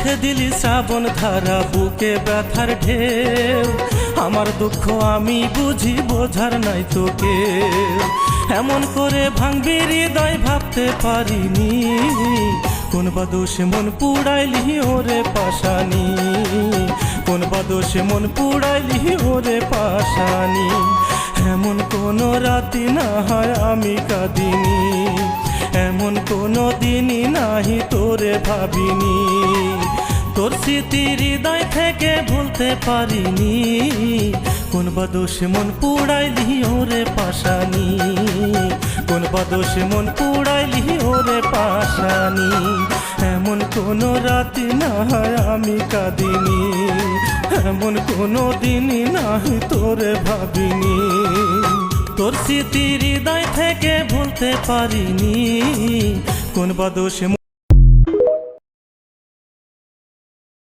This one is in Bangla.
চোখে দিলি শ্রাবণ ধারা, বুকে ব্যথার ঢেউ। আমার দুঃখ আমি বুঝি, বোঝার নাই তোকে। এমন করে ভাঙবি হৃদয় ভাবতে পারিনি, কোন বা দোষে মন পুড়াইলি ওরে পাশানি, কোন বা দোষে মন পুড়াইলি ওরে পাশানি। এমন কোনো রাতি না হয় আমি কাঁদিনি, এমন কোনো দিনই নাহি তোরে ভাবিনি। তোর স্মৃতি হৃদয় থেকে ভুলতে পারিনি, কোন বা দোষে মন পুড়াইলি ওরে পাশানি, কোন বা দোষে মন পুড়াইলি ওরে পাশানি। এমন কোনো রাতি না হয় আমি কাঁদিনি, এমন কোনো দিনই নাহি তোরে ভাবিনি। তোর স্মৃতি হৃদয় থেকে ভুলতে পারিনি, কোন বা দোষে